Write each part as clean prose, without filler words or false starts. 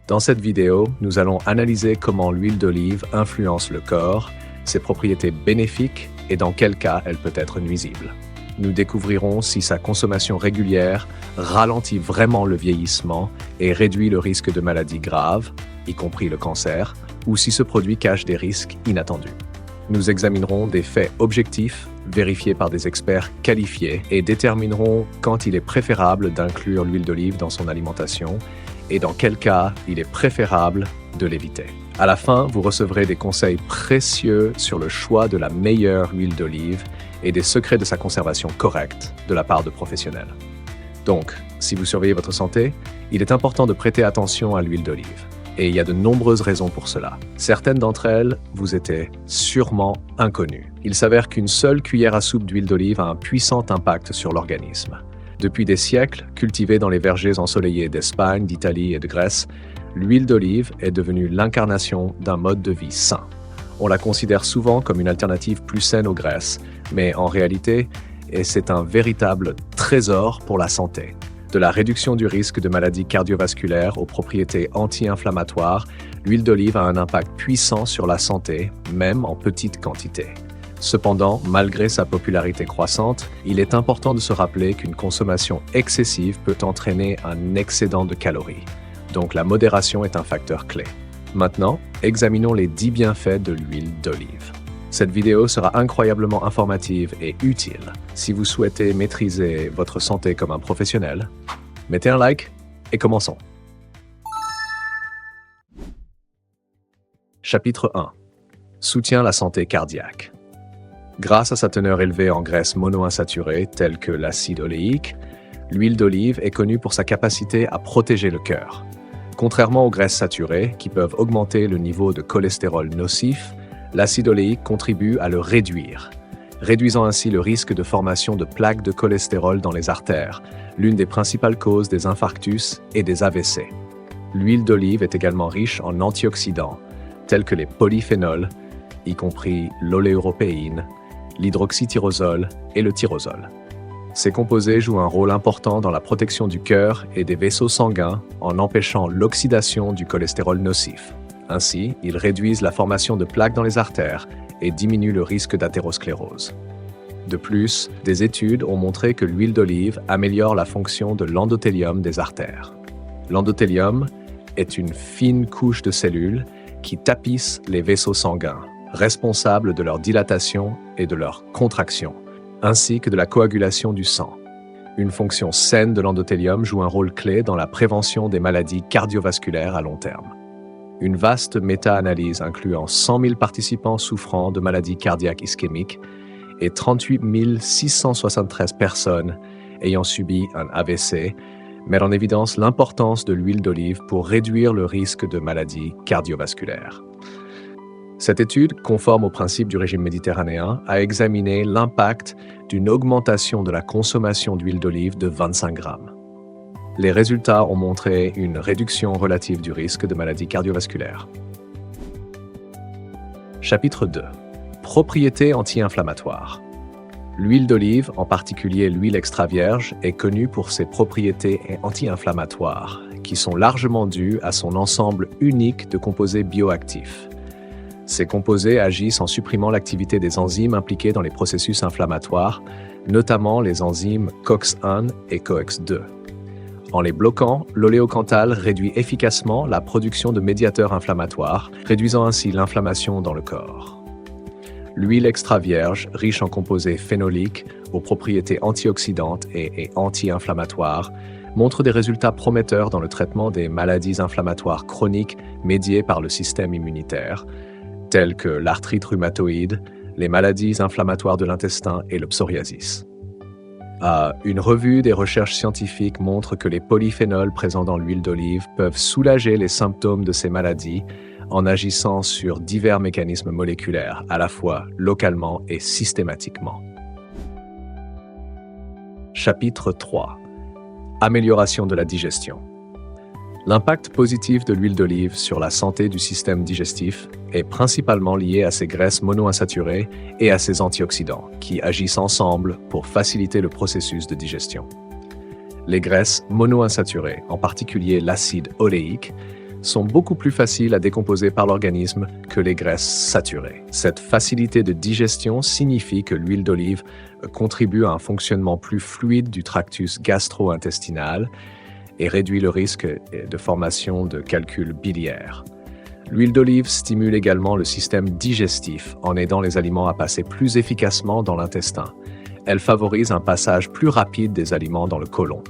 Dans cette vidéo, nous allons analyser comment l'huile d'olive influence le corps, ses propriétés bénéfiques et dans quel cas elle peut être nuisible. Nous découvrirons si sa consommation régulière ralentit vraiment le vieillissement et réduit le risque de maladies graves, y compris le cancer, ou si ce produit cache des risques inattendus. Nous examinerons des faits objectifs, vérifiés par des experts qualifiés, et déterminerons quand il est préférable d'inclure l'huile d'olive dans son alimentation et dans quel cas il est préférable de l'éviter. À la fin, vous recevrez des conseils précieux sur le choix de la meilleure huile d'olive et des secrets de sa conservation correcte de la part de professionnels. Donc, si vous surveillez votre santé, il est important de prêter attention à l'huile d'olive. Et il y a de nombreuses raisons pour cela. Certaines d'entre elles vous étaient sûrement inconnues. Il s'avère qu'une seule cuillère à soupe d'huile d'olive a un puissant impact sur l'organisme. Depuis des siècles, cultivée dans les vergers ensoleillés d'Espagne, d'Italie et de Grèce, l'huile d'olive est devenue l'incarnation d'un mode de vie sain. On la considère souvent comme une alternative plus saine aux graisses, mais en réalité, c'est un véritable trésor pour la santé. De la réduction du risque de maladies cardiovasculaires aux propriétés anti-inflammatoires, l'huile d'olive a un impact puissant sur la santé, même en petite quantité. Cependant, malgré sa popularité croissante, il est important de se rappeler qu'une consommation excessive peut entraîner un excédent de calories. Donc la modération est un facteur clé. Maintenant, examinons les 10 bienfaits de l'huile d'olive. Cette vidéo sera incroyablement informative et utile si vous souhaitez maîtriser votre santé comme un professionnel. Mettez un like et commençons. Chapitre 1. Soutient la santé cardiaque. Grâce à sa teneur élevée en graisses monoinsaturées telles que l'acide oléique, l'huile d'olive est connue pour sa capacité à protéger le cœur. Contrairement aux graisses saturées, qui peuvent augmenter le niveau de cholestérol nocif, l'acide oléique contribue à le réduire, réduisant ainsi le risque de formation de plaques de cholestérol dans les artères, l'une des principales causes des infarctus et des AVC. L'huile d'olive est également riche en antioxydants, tels que les polyphénols, y compris l'oléoropéine, l'hydroxytyrosol et le tyrosol. Ces composés jouent un rôle important dans la protection du cœur et des vaisseaux sanguins en empêchant l'oxydation du cholestérol nocif. Ainsi, ils réduisent la formation de plaques dans les artères et diminuent le risque d'athérosclérose. De plus, des études ont montré que l'huile d'olive améliore la fonction de l'endothélium des artères. L'endothélium est une fine couche de cellules qui tapissent les vaisseaux sanguins, responsables de leur dilatation et de leur contraction, ainsi que de la coagulation du sang. Une fonction saine de l'endothélium joue un rôle clé dans la prévention des maladies cardiovasculaires à long terme. Une vaste méta-analyse incluant 100 000 participants souffrant de maladies cardiaques ischémiques et 38 673 personnes ayant subi un AVC met en évidence l'importance de l'huile d'olive pour réduire le risque de maladies cardiovasculaires. Cette étude, conforme aux principes du régime méditerranéen, a examiné l'impact d'une augmentation de la consommation d'huile d'olive de 25 grammes. Les résultats ont montré une réduction relative du risque de maladies cardiovasculaires. Chapitre 2. Propriétés anti-inflammatoires. L'huile d'olive, en particulier l'huile extra vierge, est connue pour ses propriétés anti-inflammatoires, qui sont largement dues à son ensemble unique de composés bioactifs. Ces composés agissent en supprimant l'activité des enzymes impliquées dans les processus inflammatoires, notamment les enzymes COX-1 et COX-2. En les bloquant, l'oléocanthal réduit efficacement la production de médiateurs inflammatoires, réduisant ainsi l'inflammation dans le corps. L'huile extra vierge, riche en composés phénoliques, aux propriétés antioxydantes et anti-inflammatoires, montre des résultats prometteurs dans le traitement des maladies inflammatoires chroniques médiées par le système immunitaire, telles que l'arthrite rhumatoïde, les maladies inflammatoires de l'intestin et le psoriasis. Une revue des recherches scientifiques montre que les polyphénols présents dans l'huile d'olive peuvent soulager les symptômes de ces maladies en agissant sur divers mécanismes moléculaires, à la fois localement et systématiquement. Chapitre 3. Amélioration de la digestion. L'impact positif de l'huile d'olive sur la santé du système digestif est principalement lié à ses graisses monoinsaturées et à ses antioxydants, qui agissent ensemble pour faciliter le processus de digestion. Les graisses monoinsaturées, en particulier l'acide oléique, sont beaucoup plus faciles à décomposer par l'organisme que les graisses saturées. Cette facilité de digestion signifie que l'huile d'olive contribue à un fonctionnement plus fluide du tractus gastro-intestinal et réduit le risque de formation de calculs biliaires. L'huile d'olive stimule également le système digestif en aidant les aliments à passer plus efficacement dans l'intestin. Elle favorise un passage plus rapide des aliments dans le côlon.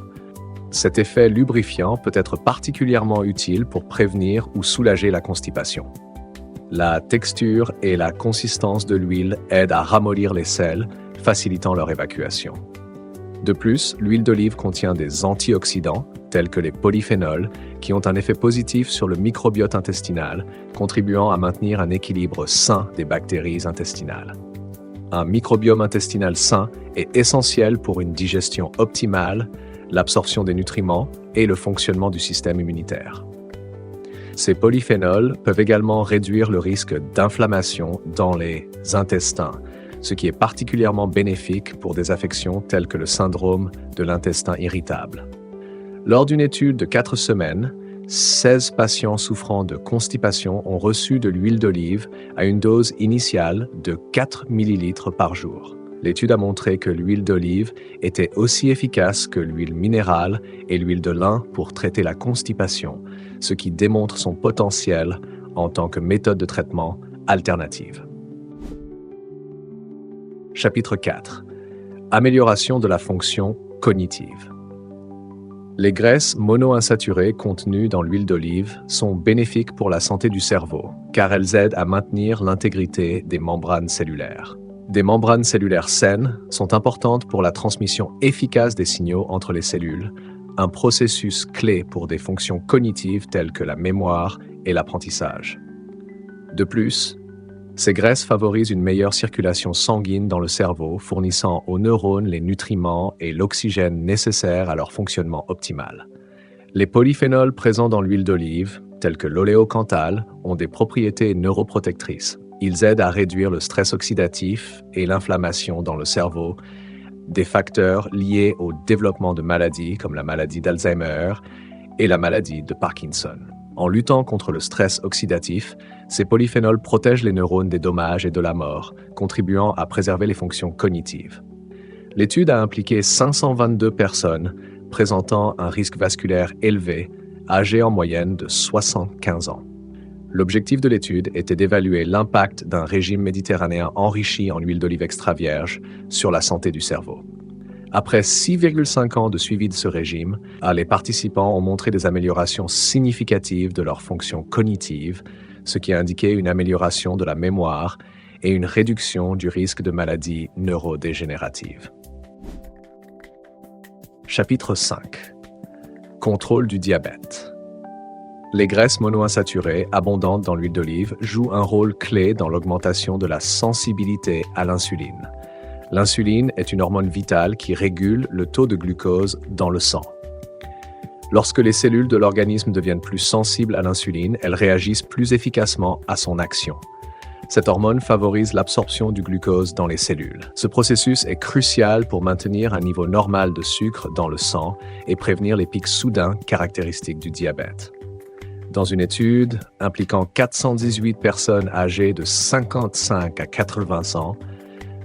Cet effet lubrifiant peut être particulièrement utile pour prévenir ou soulager la constipation. La texture et la consistance de l'huile aident à ramollir les selles, facilitant leur évacuation. De plus, l'huile d'olive contient des antioxydants, tels que les polyphénols, qui ont un effet positif sur le microbiote intestinal, contribuant à maintenir un équilibre sain des bactéries intestinales. Un microbiome intestinal sain est essentiel pour une digestion optimale, l'absorption des nutriments et le fonctionnement du système immunitaire. Ces polyphénols peuvent également réduire le risque d'inflammation dans les intestins, ce qui est particulièrement bénéfique pour des affections telles que le syndrome de l'intestin irritable. Lors d'une étude de 4 semaines, 16 patients souffrant de constipation ont reçu de l'huile d'olive à une dose initiale de 4 ml par jour. L'étude a montré que l'huile d'olive était aussi efficace que l'huile minérale et l'huile de lin pour traiter la constipation, ce qui démontre son potentiel en tant que méthode de traitement alternative. Chapitre 4. Amélioration de la fonction cognitive. Les graisses monoinsaturées contenues dans l'huile d'olive sont bénéfiques pour la santé du cerveau, car elles aident à maintenir l'intégrité des membranes cellulaires. Des membranes cellulaires saines sont importantes pour la transmission efficace des signaux entre les cellules, un processus clé pour des fonctions cognitives telles que la mémoire et l'apprentissage. De plus, ces graisses favorisent une meilleure circulation sanguine dans le cerveau, fournissant aux neurones les nutriments et l'oxygène nécessaires à leur fonctionnement optimal. Les polyphénols présents dans l'huile d'olive, tels que l'oléocanthal, ont des propriétés neuroprotectrices. Ils aident à réduire le stress oxydatif et l'inflammation dans le cerveau, des facteurs liés au développement de maladies comme la maladie d'Alzheimer et la maladie de Parkinson. En luttant contre le stress oxydatif, ces polyphénols protègent les neurones des dommages et de la mort, contribuant à préserver les fonctions cognitives. L'étude a impliqué 522 personnes présentant un risque vasculaire élevé, âgées en moyenne de 75 ans. L'objectif de l'étude était d'évaluer l'impact d'un régime méditerranéen enrichi en huile d'olive extra vierge sur la santé du cerveau. Après 6,5 ans de suivi de ce régime, les participants ont montré des améliorations significatives de leurs fonctions cognitives, ce qui a indiqué une amélioration de la mémoire et une réduction du risque de maladies neurodégénératives. Chapitre 5. Contrôle du diabète. Les graisses monoinsaturées abondantes dans l'huile d'olive jouent un rôle clé dans l'augmentation de la sensibilité à l'insuline. L'insuline est une hormone vitale qui régule le taux de glucose dans le sang. Lorsque les cellules de l'organisme deviennent plus sensibles à l'insuline, elles réagissent plus efficacement à son action. Cette hormone favorise l'absorption du glucose dans les cellules. Ce processus est crucial pour maintenir un niveau normal de sucre dans le sang et prévenir les pics soudains caractéristiques du diabète. Dans une étude impliquant 418 personnes âgées de 55 à 80 ans,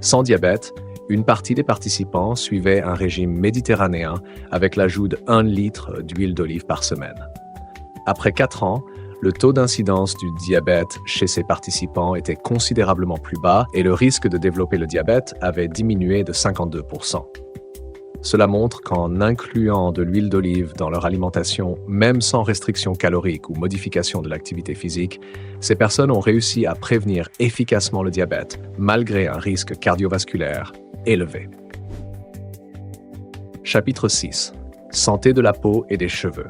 sans diabète, une partie des participants suivait un régime méditerranéen avec l'ajout de 1 litre d'huile d'olive par semaine. Après 4 ans, le taux d'incidence du diabète chez ces participants était considérablement plus bas et le risque de développer le diabète avait diminué de 52%. Cela montre qu'en incluant de l'huile d'olive dans leur alimentation, même sans restriction calorique ou modification de l'activité physique, ces personnes ont réussi à prévenir efficacement le diabète, malgré un risque cardiovasculaire élevé. Chapitre 6. Santé de la peau et des cheveux.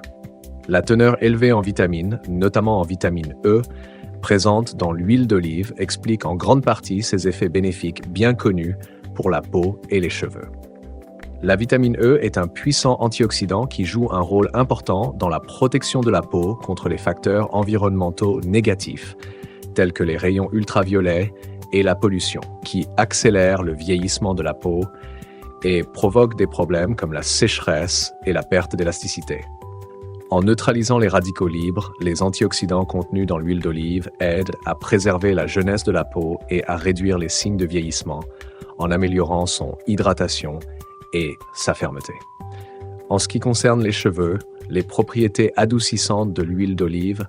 La teneur élevée en vitamines, notamment en vitamine E, présente dans l'huile d'olive explique en grande partie ses effets bénéfiques bien connus pour la peau et les cheveux. La vitamine E est un puissant antioxydant qui joue un rôle important dans la protection de la peau contre les facteurs environnementaux négatifs, tels que les rayons ultraviolets et la pollution, qui accélèrent le vieillissement de la peau et provoquent des problèmes comme la sécheresse et la perte d'élasticité. En neutralisant les radicaux libres, les antioxydants contenus dans l'huile d'olive aident à préserver la jeunesse de la peau et à réduire les signes de vieillissement, en améliorant son hydratation et sa fermeté. En ce qui concerne les cheveux, les propriétés adoucissantes de l'huile d'olive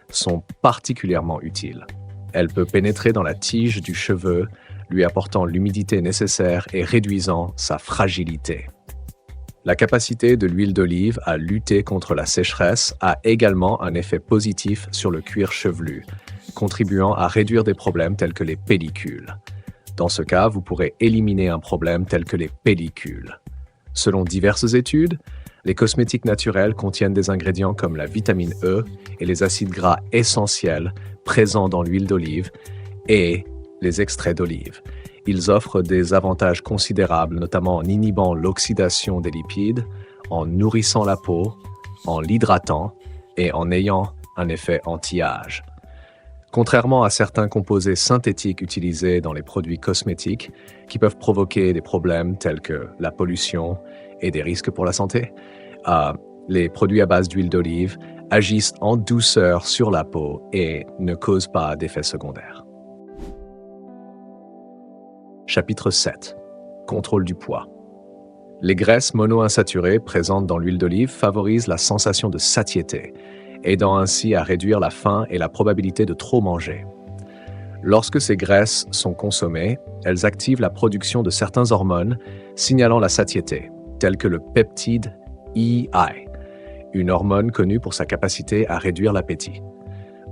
sont particulièrement utiles. Elle peut pénétrer dans la tige du cheveu, lui apportant l'humidité nécessaire et réduisant sa fragilité. La capacité de l'huile d'olive à lutter contre la sécheresse a également un effet positif sur le cuir chevelu, contribuant à réduire des problèmes tels que les pellicules. Dans ce cas, vous pourrez éliminer un problème tel que les pellicules. Selon diverses études, les cosmétiques naturels contiennent des ingrédients comme la vitamine E et les acides gras essentiels présents dans l'huile d'olive et les extraits d'olive. Ils offrent des avantages considérables, notamment en inhibant l'oxydation des lipides, en nourrissant la peau, en l'hydratant et en ayant un effet anti-âge. Contrairement à certains composés synthétiques utilisés dans les produits cosmétiques qui peuvent provoquer des problèmes tels que la pollution et des risques pour la santé, les produits à base d'huile d'olive agissent en douceur sur la peau et ne causent pas d'effets secondaires. Chapitre 7. Contrôle du poids. Les graisses monoinsaturées présentes dans l'huile d'olive favorisent la sensation de satiété, aidant ainsi à réduire la faim et la probabilité de trop manger. Lorsque ces graisses sont consommées, elles activent la production de certaines hormones signalant la satiété, telles que le peptide EI, une hormone connue pour sa capacité à réduire l'appétit.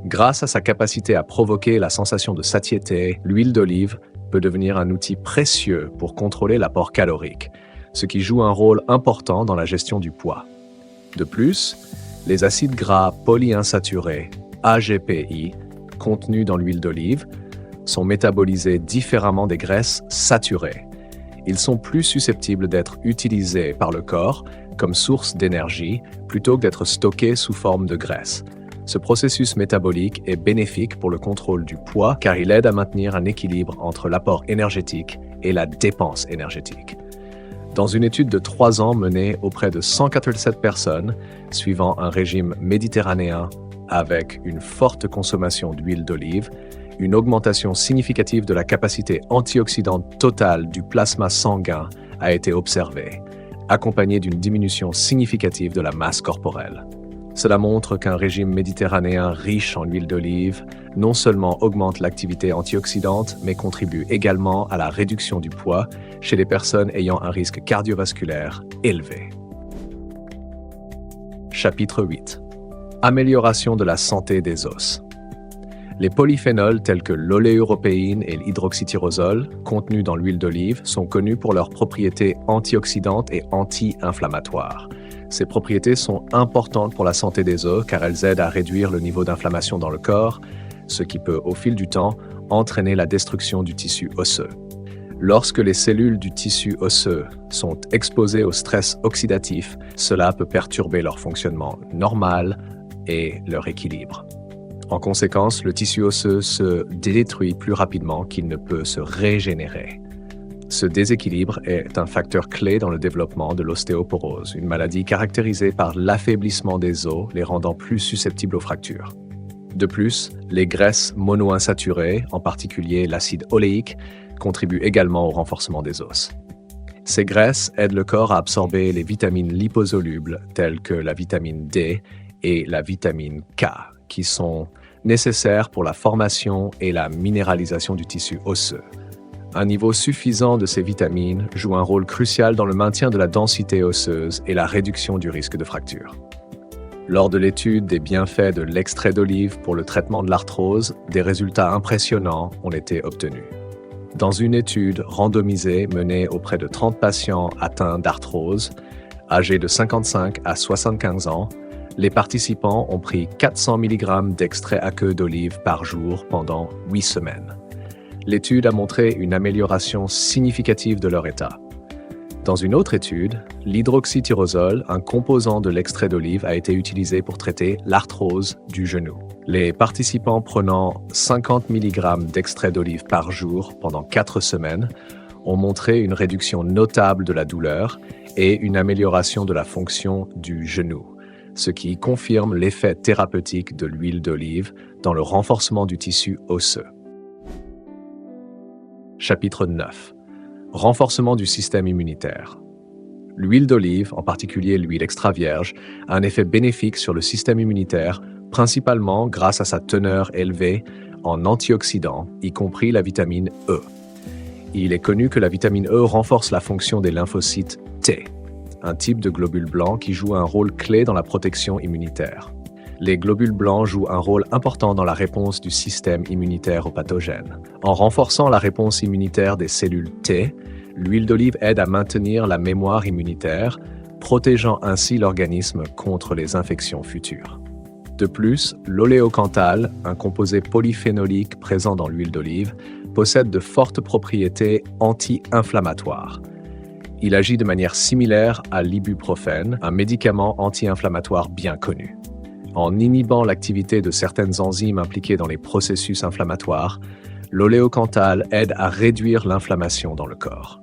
Grâce à sa capacité à provoquer la sensation de satiété, l'huile d'olive peut devenir un outil précieux pour contrôler l'apport calorique, ce qui joue un rôle important dans la gestion du poids. De plus, les acides gras polyinsaturés, AGPI, contenus dans l'huile d'olive, sont métabolisés différemment des graisses saturées. Ils sont plus susceptibles d'être utilisés par le corps comme source d'énergie plutôt que d'être stockés sous forme de graisse. Ce processus métabolique est bénéfique pour le contrôle du poids car il aide à maintenir un équilibre entre l'apport énergétique et la dépense énergétique. Dans une étude de 3 ans menée auprès de 187 personnes, suivant un régime méditerranéen avec une forte consommation d'huile d'olive, une augmentation significative de la capacité antioxydante totale du plasma sanguin a été observée, accompagnée d'une diminution significative de la masse corporelle. Cela montre qu'un régime méditerranéen riche en huile d'olive non seulement augmente l'activité antioxydante, mais contribue également à la réduction du poids chez les personnes ayant un risque cardiovasculaire élevé. Chapitre 8. Amélioration de la santé des os. Les polyphénols tels que l'oléuropéine et l'hydroxytyrosol, contenus dans l'huile d'olive, sont connus pour leurs propriétés antioxydantes et anti-inflammatoires. Ces propriétés sont importantes pour la santé des os car elles aident à réduire le niveau d'inflammation dans le corps, ce qui peut, au fil du temps, entraîner la destruction du tissu osseux. Lorsque les cellules du tissu osseux sont exposées au stress oxydatif, cela peut perturber leur fonctionnement normal et leur équilibre. En conséquence, le tissu osseux se détruit plus rapidement qu'il ne peut se régénérer. Ce déséquilibre est un facteur clé dans le développement de l'ostéoporose, une maladie caractérisée par l'affaiblissement des os, les rendant plus susceptibles aux fractures. De plus, les graisses monoinsaturées, en particulier l'acide oléique, contribuent également au renforcement des os. Ces graisses aident le corps à absorber les vitamines liposolubles telles que la vitamine D et la vitamine K, qui sont nécessaires pour la formation et la minéralisation du tissu osseux. Un niveau suffisant de ces vitamines joue un rôle crucial dans le maintien de la densité osseuse et la réduction du risque de fracture. Lors de l'étude des bienfaits de l'extrait d'olive pour le traitement de l'arthrose, des résultats impressionnants ont été obtenus. Dans une étude randomisée menée auprès de 30 patients atteints d'arthrose, âgés de 55 à 75 ans, les participants ont pris 400 mg d'extrait aqueux d'olive par jour pendant 8 semaines. L'étude a montré une amélioration significative de leur état. Dans une autre étude, l'hydroxytyrosol, un composant de l'extrait d'olive, a été utilisé pour traiter l'arthrose du genou. Les participants prenant 50 mg d'extrait d'olive par jour pendant 4 semaines ont montré une réduction notable de la douleur et une amélioration de la fonction du genou. ce qui confirme l'effet thérapeutique de l'huile d'olive dans le renforcement du tissu osseux. Chapitre 9. Renforcement du système immunitaire. L'huile d'olive, en particulier l'huile extra vierge, a un effet bénéfique sur le système immunitaire, principalement grâce à sa teneur élevée en antioxydants, y compris la vitamine E. Il est connu que la vitamine E renforce la fonction des lymphocytes T, un type de globule blanc qui joue un rôle clé dans la protection immunitaire. Les globules blancs jouent un rôle important dans la réponse du système immunitaire aux pathogènes. En renforçant la réponse immunitaire des cellules T, l'huile d'olive aide à maintenir la mémoire immunitaire, protégeant ainsi l'organisme contre les infections futures. De plus, l'oléocanthal, un composé polyphénolique présent dans l'huile d'olive, possède de fortes propriétés anti-inflammatoires. Il agit de manière similaire à l'ibuprofène, un médicament anti-inflammatoire bien connu. En inhibant l'activité de certaines enzymes impliquées dans les processus inflammatoires, l'oléocanthal aide à réduire l'inflammation dans le corps.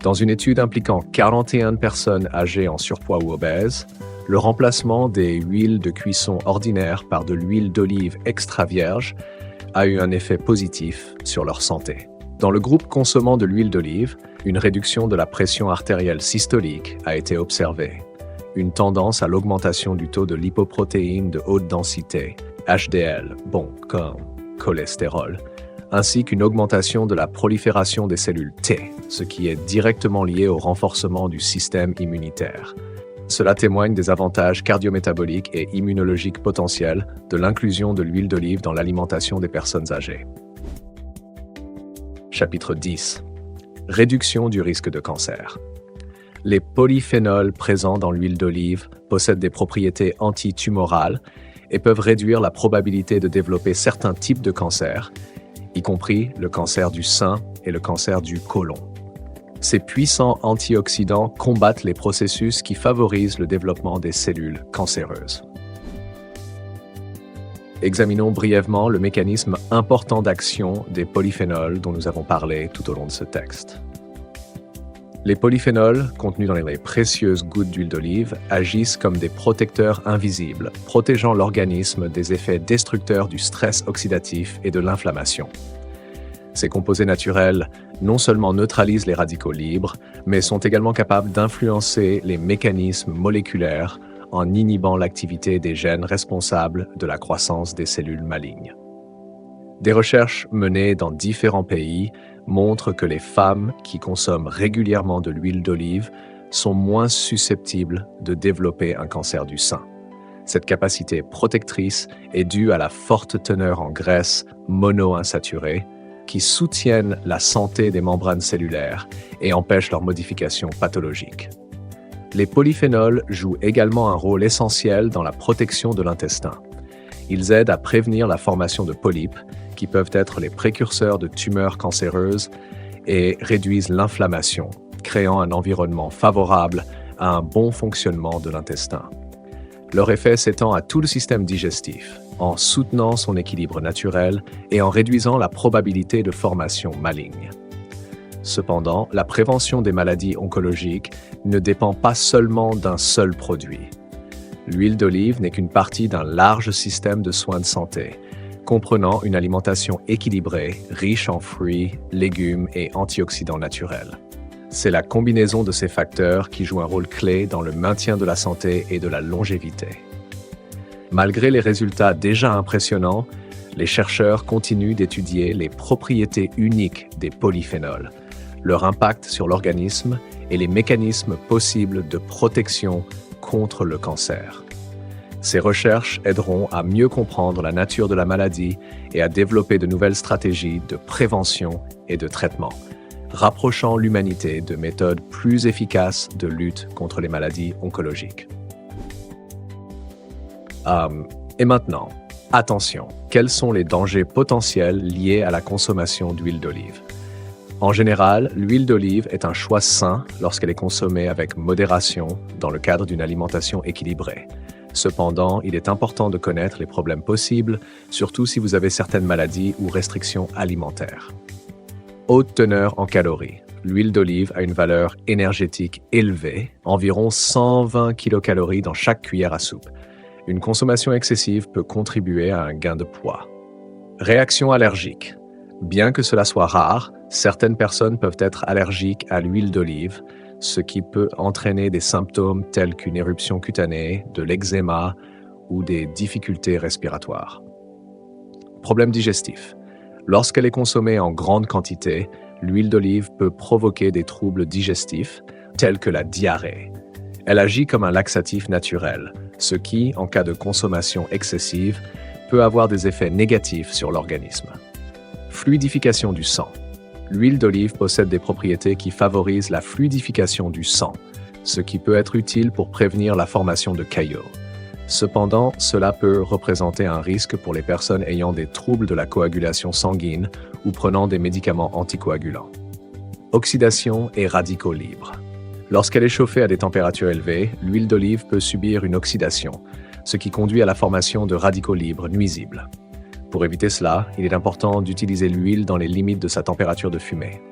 Dans une étude impliquant 41 personnes âgées en surpoids ou obèses, le remplacement des huiles de cuisson ordinaires par de l'huile d'olive extra vierge a eu un effet positif sur leur santé. Dans le groupe consommant de l'huile d'olive, une réduction de la pression artérielle systolique a été observée. Une tendance à l'augmentation du taux de lipoprotéines de haute densité, HDL, bon comme cholestérol, ainsi qu'une augmentation de la prolifération des cellules T, ce qui est directement lié au renforcement du système immunitaire. Cela témoigne des avantages cardiométaboliques et immunologiques potentiels de l'inclusion de l'huile d'olive dans l'alimentation des personnes âgées. Chapitre 10. Réduction du risque de cancer. Les polyphénols présents dans l'huile d'olive possèdent des propriétés antitumorales et peuvent réduire la probabilité de développer certains types de cancers, y compris le cancer du sein et le cancer du côlon. Ces puissants antioxydants combattent les processus qui favorisent le développement des cellules cancéreuses. Examinons brièvement le mécanisme important d'action des polyphénols dont nous avons parlé tout au long de ce texte. Les polyphénols, contenus dans les précieuses gouttes d'huile d'olive, agissent comme des protecteurs invisibles, protégeant l'organisme des effets destructeurs du stress oxydatif et de l'inflammation. Ces composés naturels non seulement neutralisent les radicaux libres, mais sont également capables d'influencer les mécanismes moléculaires en inhibant l'activité des gènes responsables de la croissance des cellules malignes. Des recherches menées dans différents pays montrent que les femmes qui consomment régulièrement de l'huile d'olive sont moins susceptibles de développer un cancer du sein. Cette capacité protectrice est due à la forte teneur en graisses monoinsaturées qui soutiennent la santé des membranes cellulaires et empêchent leur modification pathologique. Les polyphénols jouent également un rôle essentiel dans la protection de l'intestin. Ils aident à prévenir la formation de polypes, qui peuvent être les précurseurs de tumeurs cancéreuses, et réduisent l'inflammation, créant un environnement favorable à un bon fonctionnement de l'intestin. Leur effet s'étend à tout le système digestif, en soutenant son équilibre naturel et en réduisant la probabilité de formation maligne. Cependant, la prévention des maladies oncologiques ne dépend pas seulement d'un seul produit. L'huile d'olive n'est qu'une partie d'un large système de soins de santé, comprenant une alimentation équilibrée, riche en fruits, légumes et antioxydants naturels. C'est la combinaison de ces facteurs qui joue un rôle clé dans le maintien de la santé et de la longévité. Malgré les résultats déjà impressionnants, les chercheurs continuent d'étudier les propriétés uniques des polyphénols, leur impact sur l'organisme et les mécanismes possibles de protection contre le cancer. Ces recherches aideront à mieux comprendre la nature de la maladie et à développer de nouvelles stratégies de prévention et de traitement, rapprochant l'humanité de méthodes plus efficaces de lutte contre les maladies oncologiques. Et maintenant, attention, quels sont les dangers potentiels liés à la consommation d'huile d'olive? En général, l'huile d'olive est un choix sain lorsqu'elle est consommée avec modération dans le cadre d'une alimentation équilibrée. Cependant, il est important de connaître les problèmes possibles, surtout si vous avez certaines maladies ou restrictions alimentaires. Haute teneur en calories. l'huile d'olive a une valeur énergétique élevée, environ 120 kilocalories dans chaque cuillère à soupe. Une consommation excessive peut contribuer à un gain de poids. Réaction allergique. Bien que cela soit rare, certaines personnes peuvent être allergiques à l'huile d'olive, ce qui peut entraîner des symptômes tels qu'une éruption cutanée, de l'eczéma ou des difficultés respiratoires. Problème digestif. Lorsqu'elle est consommée en grande quantité, l'huile d'olive peut provoquer des troubles digestifs, tels que la diarrhée. Elle agit comme un laxatif naturel, ce qui, en cas de consommation excessive, peut avoir des effets négatifs sur l'organisme. Fluidification du sang. L'huile d'olive possède des propriétés qui favorisent la fluidification du sang, ce qui peut être utile pour prévenir la formation de caillots. Cependant, cela peut représenter un risque pour les personnes ayant des troubles de la coagulation sanguine ou prenant des médicaments anticoagulants. Oxydation et radicaux libres. Lorsqu'elle est chauffée à des températures élevées, l'huile d'olive peut subir une oxydation, ce qui conduit à la formation de radicaux libres nuisibles. Pour éviter cela, il est important d'utiliser l'huile dans les limites de sa température de fumée.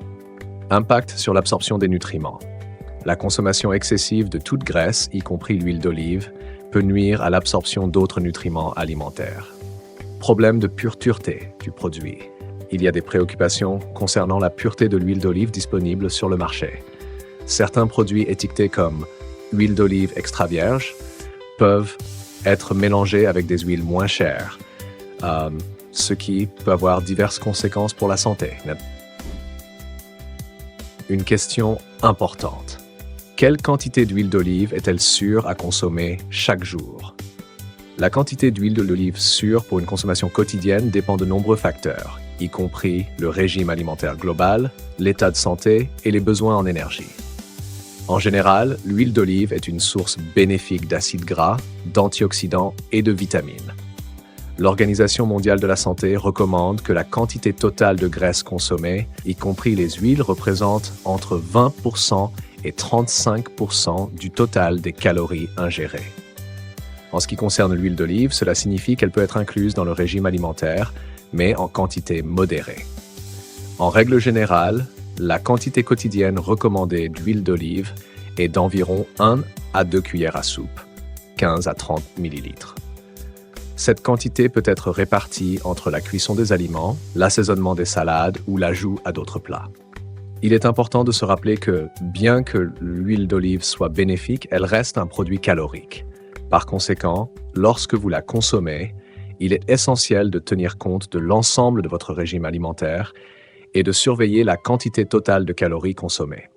Impact sur l'absorption des nutriments. La consommation excessive de toute graisse, y compris l'huile d'olive, peut nuire à l'absorption d'autres nutriments alimentaires. Problème de pureté du produit. Il y a des préoccupations concernant la pureté de l'huile d'olive disponible sur le marché. Certains produits étiquetés comme huile d'olive extra vierge peuvent être mélangés avec des huiles moins chères, ce qui peut avoir diverses conséquences pour la santé. Une question importante. Quelle quantité d'huile d'olive est-elle sûre à consommer chaque jour? La quantité d'huile d'olive sûre pour une consommation quotidienne dépend de nombreux facteurs, y compris le régime alimentaire global, l'état de santé et les besoins en énergie. En général, l'huile d'olive est une source bénéfique d'acides gras, d'antioxydants et de vitamines. L'Organisation mondiale de la santé recommande que la quantité totale de graisse consommée, y compris les huiles, représente entre 20% et 35% du total des calories ingérées. En ce qui concerne l'huile d'olive, cela signifie qu'elle peut être incluse dans le régime alimentaire, mais en quantité modérée. En règle générale, la quantité quotidienne recommandée d'huile d'olive est d'environ 1 à 2 cuillères à soupe, 15 à 30 ml. Cette quantité peut être répartie entre la cuisson des aliments, l'assaisonnement des salades ou l'ajout à d'autres plats. Il est important de se rappeler que, bien que l'huile d'olive soit bénéfique, elle reste un produit calorique. Par conséquent, lorsque vous la consommez, il est essentiel de tenir compte de l'ensemble de votre régime alimentaire et de surveiller la quantité totale de calories consommées.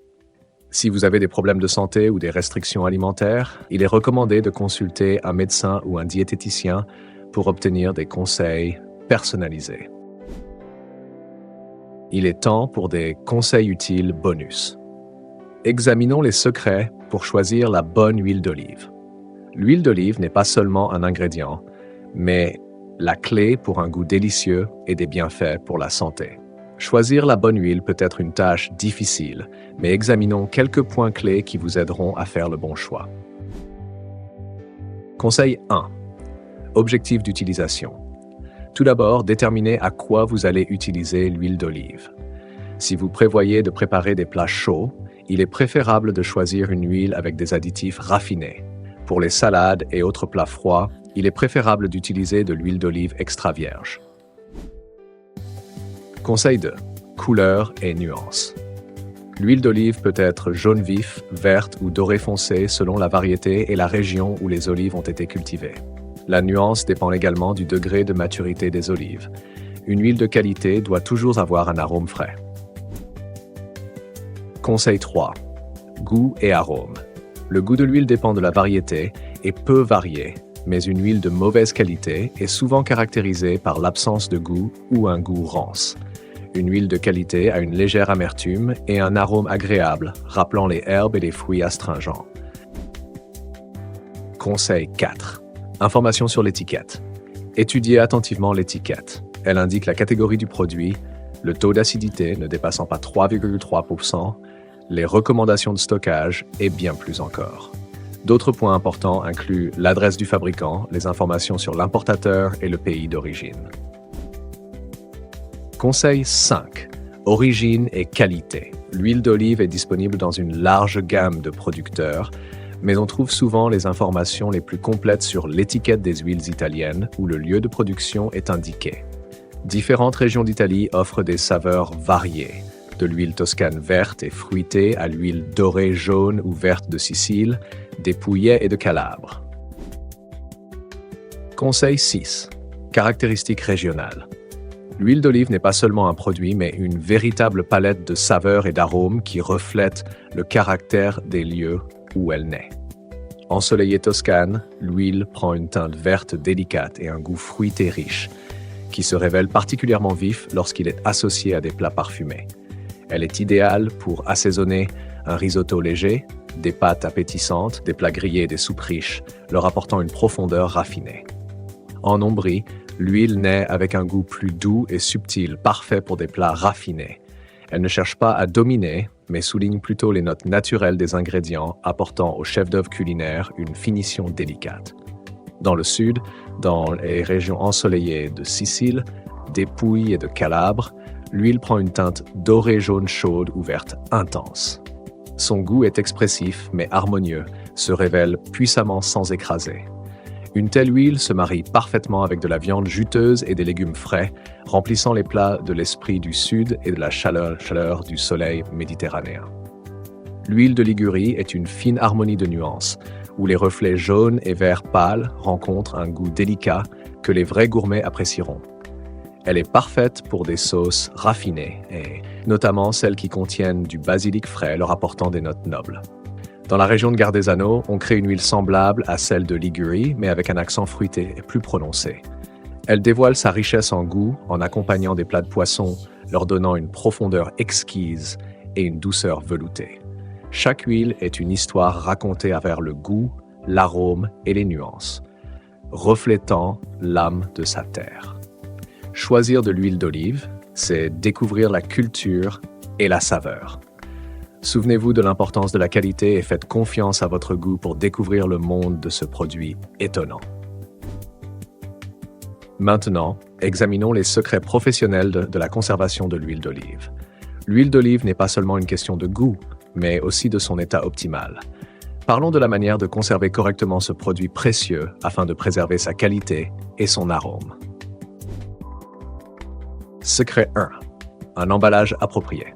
Si vous avez des problèmes de santé ou des restrictions alimentaires, il est recommandé de consulter un médecin ou un diététicien pour obtenir des conseils personnalisés. Il est temps pour des conseils utiles bonus. Examinons les secrets pour choisir la bonne huile d'olive. L'huile d'olive n'est pas seulement un ingrédient, mais la clé pour un goût délicieux et des bienfaits pour la santé. Choisir la bonne huile peut être une tâche difficile, mais examinons quelques points clés qui vous aideront à faire le bon choix. Conseil 1. Objectif d'utilisation. Tout d'abord, déterminez à quoi vous allez utiliser l'huile d'olive. Si vous prévoyez de préparer des plats chauds, il est préférable de choisir une huile avec des additifs raffinés. Pour les salades et autres plats froids, il est préférable d'utiliser de l'huile d'olive extra vierge. Conseil 2. Couleur et nuances. L'huile d'olive peut être jaune vif, verte ou dorée foncée selon la variété et la région où les olives ont été cultivées. La nuance dépend également du degré de maturité des olives. Une huile de qualité doit toujours avoir un arôme frais. Conseil 3. Goût et arôme. Le goût de l'huile dépend de la variété et peut varier, mais une huile de mauvaise qualité est souvent caractérisée par l'absence de goût ou un goût rance. Une huile de qualité a une légère amertume et un arôme agréable, rappelant les herbes et les fruits astringents. Conseil 4. Information sur l'étiquette. Étudiez attentivement l'étiquette. Elle indique la catégorie du produit, le taux d'acidité ne dépassant pas 3,3%, les recommandations de stockage et bien plus encore. D'autres points importants incluent l'adresse du fabricant, les informations sur l'importateur et le pays d'origine. Conseil 5. Origine et qualité. L'huile d'olive est disponible dans une large gamme de producteurs, mais on trouve souvent les informations les plus complètes sur l'étiquette des huiles italiennes où le lieu de production est indiqué. Différentes régions d'Italie offrent des saveurs variées, de l'huile toscane verte et fruitée à l'huile dorée jaune ou verte de Sicile, des Pouillets et de Calabre. Conseil 6. Caractéristiques régionales. L'huile d'olive n'est pas seulement un produit, mais une véritable palette de saveurs et d'arômes qui reflète le caractère des lieux où elle naît. Ensoleillée toscane, l'huile prend une teinte verte délicate et un goût fruité riche, qui se révèle particulièrement vif lorsqu'il est associé à des plats parfumés. Elle est idéale pour assaisonner un risotto léger, des pâtes appétissantes, des plats grillés et des soupes riches, leur apportant une profondeur raffinée. En Ombrie, l'huile naît avec un goût plus doux et subtil, parfait pour des plats raffinés. Elle ne cherche pas à dominer, mais souligne plutôt les notes naturelles des ingrédients, apportant au chef-d'œuvre culinaire une finition délicate. Dans le sud, dans les régions ensoleillées de Sicile, des Pouilles et de Calabre, l'huile prend une teinte dorée jaune chaude ou verte intense. Son goût est expressif mais harmonieux, se révèle puissamment sans écraser. Une telle huile se marie parfaitement avec de la viande juteuse et des légumes frais, remplissant les plats de l'esprit du sud et de la chaleur du soleil méditerranéen. L'huile de Ligurie est une fine harmonie de nuances, où les reflets jaunes et verts pâles rencontrent un goût délicat que les vrais gourmets apprécieront. Elle est parfaite pour des sauces raffinées, et notamment celles qui contiennent du basilic frais leur apportant des notes nobles. Dans la région de Gardesano, on crée une huile semblable à celle de Ligurie, mais avec un accent fruité et plus prononcé. Elle dévoile sa richesse en goût en accompagnant des plats de poisson, leur donnant une profondeur exquise et une douceur veloutée. Chaque huile est une histoire racontée à travers le goût, l'arôme et les nuances, reflétant l'âme de sa terre. Choisir de l'huile d'olive, c'est découvrir la culture et la saveur. Souvenez-vous de l'importance de la qualité et faites confiance à votre goût pour découvrir le monde de ce produit étonnant. Maintenant, examinons les secrets professionnels de la conservation de l'huile d'olive. L'huile d'olive n'est pas seulement une question de goût, mais aussi de son état optimal. Parlons de la manière de conserver correctement ce produit précieux afin de préserver sa qualité et son arôme. Secret 1. Un emballage approprié.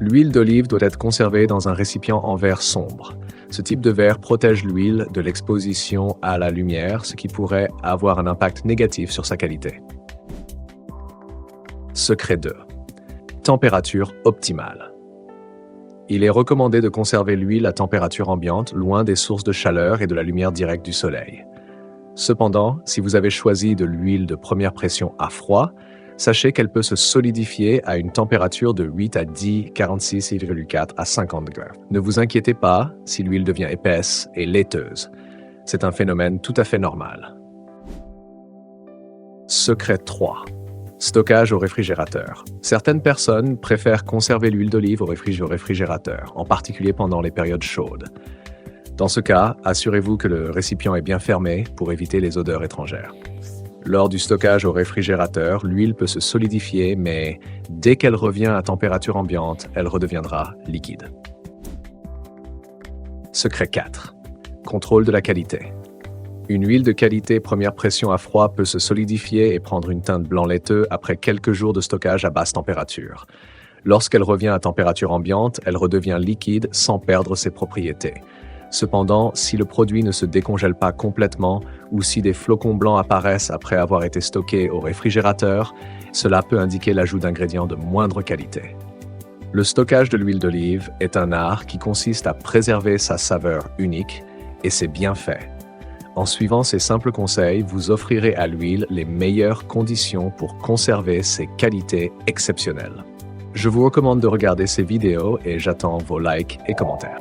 L'huile d'olive doit être conservée dans un récipient en verre sombre. Ce type de verre protège l'huile de l'exposition à la lumière, ce qui pourrait avoir un impact négatif sur sa qualité. Secret 2. Température optimale. Il est recommandé de conserver l'huile à température ambiante, loin des sources de chaleur et de la lumière directe du soleil. Cependant, si vous avez choisi de l'huile de première pression à froid, sachez qu'elle peut se solidifier à une température de 8 à 10, 46,4 à 50 degrés. Ne vous inquiétez pas si l'huile devient épaisse et laiteuse. C'est un phénomène tout à fait normal. Secret 3. Stockage au réfrigérateur. Certaines personnes préfèrent conserver l'huile d'olive au réfrigérateur, en particulier pendant les périodes chaudes. Dans ce cas, assurez-vous que le récipient est bien fermé pour éviter les odeurs étrangères. Lors du stockage au réfrigérateur, l'huile peut se solidifier, mais dès qu'elle revient à température ambiante, elle redeviendra liquide. Secret 4. Contrôle de la qualité. Une huile de qualité première pression à froid peut se solidifier et prendre une teinte blanc laiteux après quelques jours de stockage à basse température. Lorsqu'elle revient à température ambiante, elle redevient liquide sans perdre ses propriétés. Cependant, si le produit ne se décongèle pas complètement ou si des flocons blancs apparaissent après avoir été stocké au réfrigérateur, cela peut indiquer l'ajout d'ingrédients de moindre qualité. Le stockage de l'huile d'olive est un art qui consiste à préserver sa saveur unique et c'est bien fait. En suivant ces simples conseils, vous offrirez à l'huile les meilleures conditions pour conserver ses qualités exceptionnelles. Je vous recommande de regarder ces vidéos et j'attends vos likes et commentaires.